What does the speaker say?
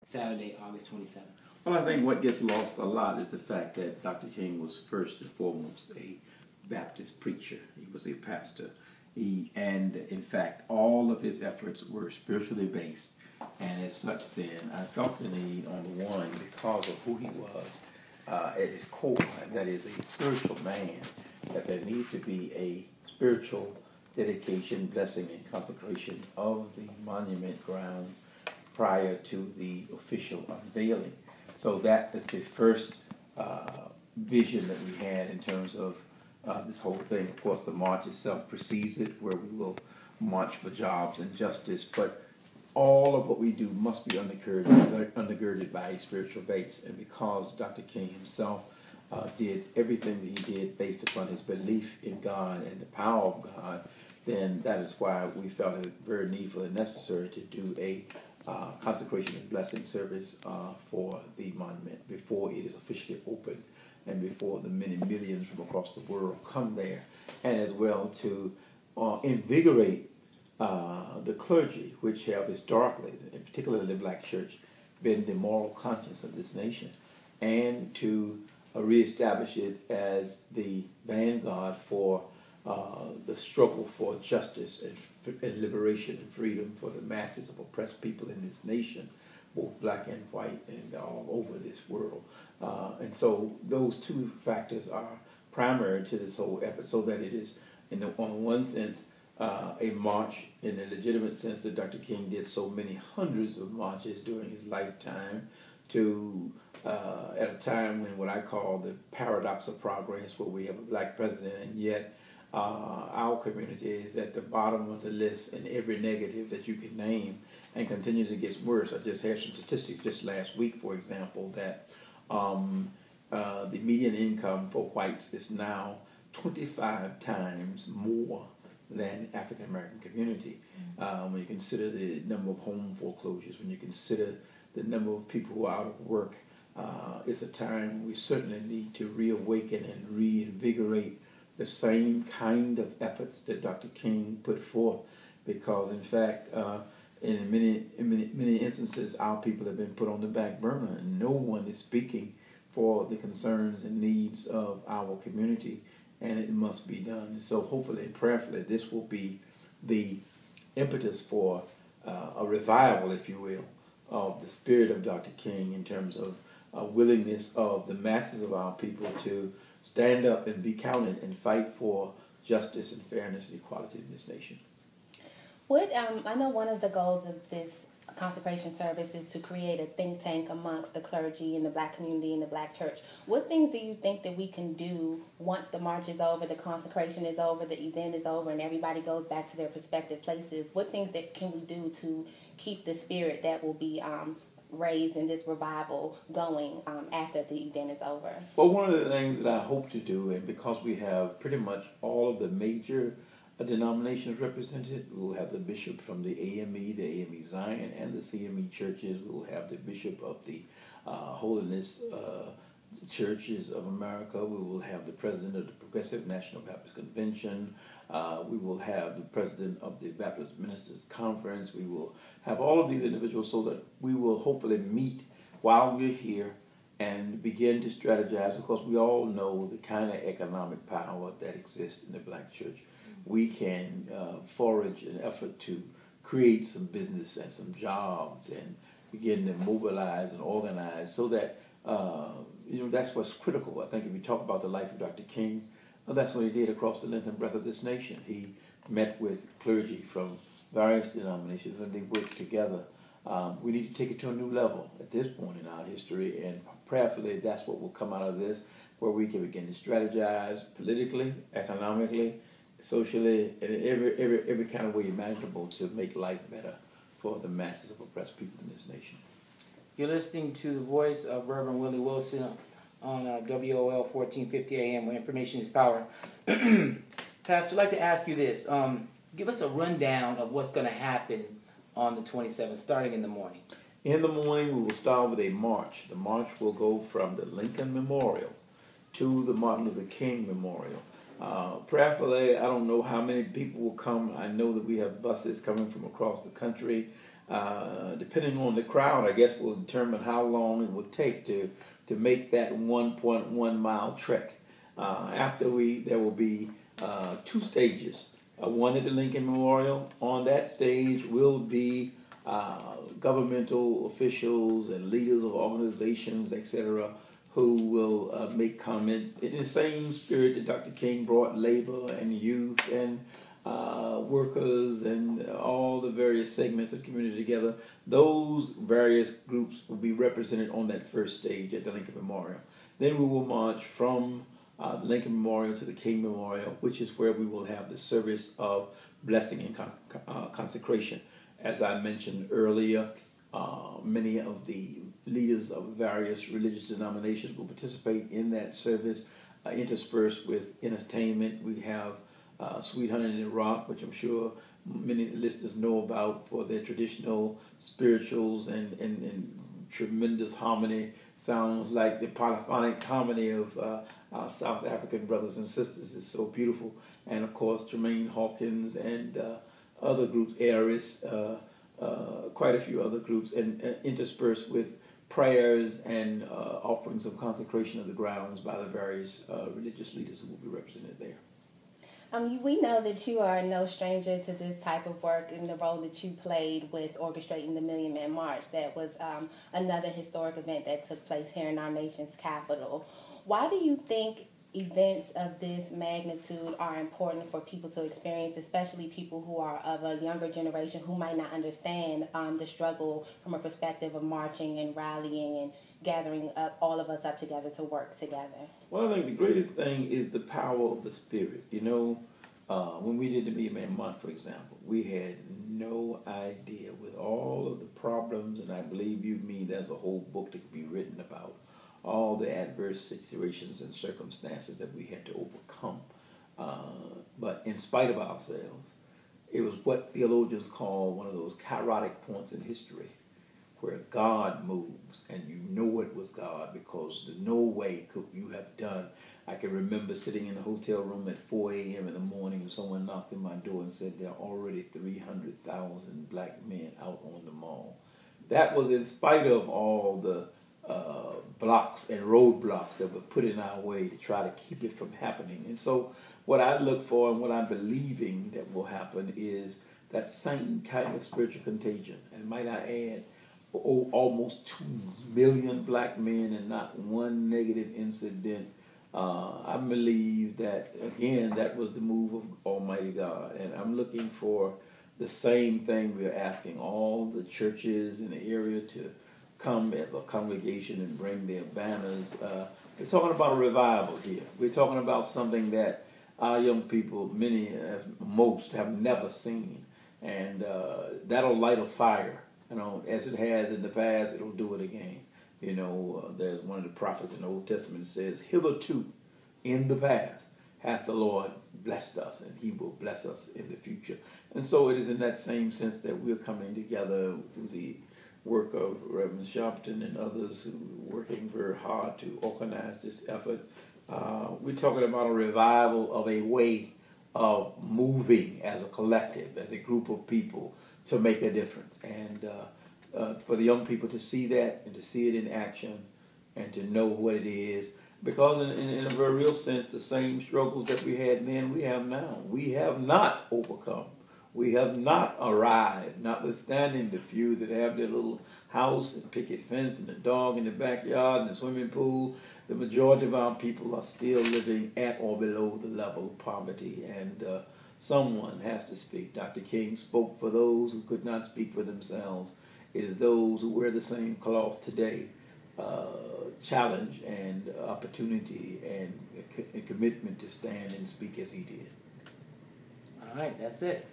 Saturday, August 27th. Well, I think what gets lost a lot is the fact that Dr. King was first and foremost a Baptist preacher. He was a pastor. And in fact, all of his efforts were spiritually based. And as such, then, I felt the need, on the one, because of who he was at his core, that is a spiritual man, that there needs to be a spiritual dedication, blessing, and consecration of the monument grounds prior to the official unveiling. So that is the first vision that we had in terms of this whole thing. Of course, the march itself precedes it, where we will march for jobs and justice, but all of what we do must be undergirded by a spiritual base. And because Dr. King himself did everything that he did based upon his belief in God and the power of God, then that is why we felt it very needful and necessary to do a consecration and blessing service for the monument before it is officially opened and before the many millions from across the world come there, and as well to invigorate the clergy, which have historically, and particularly the black church, been the moral conscience of this nation, and to reestablish it as the vanguard for the struggle for justice and liberation and freedom for the masses of oppressed people in this nation, both black and white and all over this world. And so those two factors are primary to this whole effort, so that it is, on one sense, a march in the legitimate sense that Dr. King did so many hundreds of marches during his lifetime, to at a time when what I call the paradox of progress, where we have a black president and yet our community is at the bottom of the list in every negative that you can name, and continues to get worse. I just had some statistics just last week, for example, that the median income for whites is now 25 times more than African American community. When you consider the number of home foreclosures, when you consider the number of people who are out of work, it's a time we certainly need to reawaken and reinvigorate the same kind of efforts that Dr. King put forth, because in fact, in many instances, our people have been put on the back burner, and no one is speaking for the concerns and needs of our community, and it must be done. And so hopefully and prayerfully, this will be the impetus for a revival, if you will, of the spirit of Dr. King, in terms of willingness of the masses of our people to stand up and be counted and fight for justice and fairness and equality in this nation. I know one of the goals of this consecration service is to create a think tank amongst the clergy and the black community and the black church. What things do you think that we can do once the march is over, the consecration is over, the event is over, and everybody goes back to their respective places? What things that can we do to keep the spirit that will be raised in this revival going after the event is over? Well, one of the things that I hope to do, and because we have pretty much all of the major denominations represented, we will have the bishop from the AME Zion, and the CME churches. We will have the bishop of the Holiness Churches of America. We will have the president of the Progressive National Baptist Convention. We will have the president of the Baptist Ministers Conference. We will have all of these individuals, so that we will hopefully meet while we're here and begin to strategize, because we all know the kind of economic power that exists in the black church. We can forage an effort to create some business and some jobs and begin to mobilize and organize, so that that's what's critical. I think if you talk about the life of Dr. King, that's what he did across the length and breadth of this nation. He met with clergy from various denominations, and they worked together. We need to take it to a new level at this point in our history, and prayerfully that's what will come out of this, where we can begin to strategize politically, economically, socially, in every kind of way imaginable, to make life better for the masses of oppressed people in this nation. You're listening to the voice of Reverend Willie Wilson on WOL 1450 AM, where information is power. Pastor, I'd like to ask you this. Give us a rundown of what's going to happen on the 27th, starting in the morning. In the morning, we will start with a march. The march will go from the Lincoln Memorial to the Martin Luther King Memorial. Prayerfully, I don't know how many people will come. I know that we have buses coming from across the country. depending on the crowd, I guess will determine how long it will take to make that 1.1 mile trek. There will be 2 stages. One at the Lincoln Memorial. On that stage will be governmental officials and leaders of organizations, etc., who will make comments in the same spirit that Dr. King brought labor and youth and workers and all the various segments of the community together. Those various groups will be represented on that first stage at the Lincoln Memorial. Then we will march from the Lincoln Memorial to the King Memorial, which is where we will have the service of blessing and consecration. As I mentioned earlier, many of the leaders of various religious denominations will participate in that service, interspersed with entertainment. We have Sweet Honey in the Rock, which I'm sure many listeners know about for their traditional spirituals and tremendous harmony. Sounds like the polyphonic harmony of our South African brothers and sisters. Is so beautiful. And of course, Jermaine Hawkins and other groups, Aries, quite a few other groups, and interspersed with prayers and offerings of consecration of the grounds by the various religious leaders who will be represented there. We know that you are no stranger to this type of work and the role that you played with orchestrating the Million Man March. That was another historic event that took place here in our nation's capital. Why do you think events of this magnitude are important for people to experience, especially people who are of a younger generation who might not understand the struggle from a perspective of marching and rallying and gathering all of us up together to work together? Well, I think the greatest thing is the power of the Spirit. You know, when we did the Million Man March, for example, we had no idea with all of the problems, and I believe there's a whole book that could be written about all the adverse situations and circumstances that we had to overcome. But in spite of ourselves, it was what theologians call one of those kairotic points in history where God moves and you know it was God, because there's no way could you have done. I can remember sitting in a hotel room at 4 a.m. in the morning and someone knocked on my door and said there are already 300,000 black men out on the mall. That was in spite of all the blocks and roadblocks that were put in our way to try to keep it from happening. And so what I look for and what I'm believing that will happen is that same kind of spiritual contagion. And might I add, almost 2 million black men and not one negative incident. I believe that, again, that was the move of Almighty God. And I'm looking for the same thing. We're asking all the churches in the area to come as a congregation and bring their banners. We're talking about a revival here. We're talking about something that our young people, most have never seen. And that'll light a fire. You know, as it has in the past, it'll do it again. You know, there's one of the prophets in the Old Testament that says, hitherto in the past hath the Lord blessed us, and he will bless us in the future. And so it is in that same sense that we're coming together through the work of Reverend Sharpton and others who are working very hard to organize this effort. We're talking about a revival of a way of moving as a collective, as a group of people, to make a difference. And for the young people to see that and to see it in action and to know what it is. Because in a very real sense, the same struggles that we had then, we have now. We have not overcome. We have not arrived, notwithstanding the few that have their little house and picket fence and the dog in the backyard and the swimming pool. The majority of our people are still living at or below the level of poverty. And someone has to speak. Dr. King spoke for those who could not speak for themselves. It is those who wear the same cloth today. Challenge and opportunity and commitment to stand and speak as he did. All right, that's it.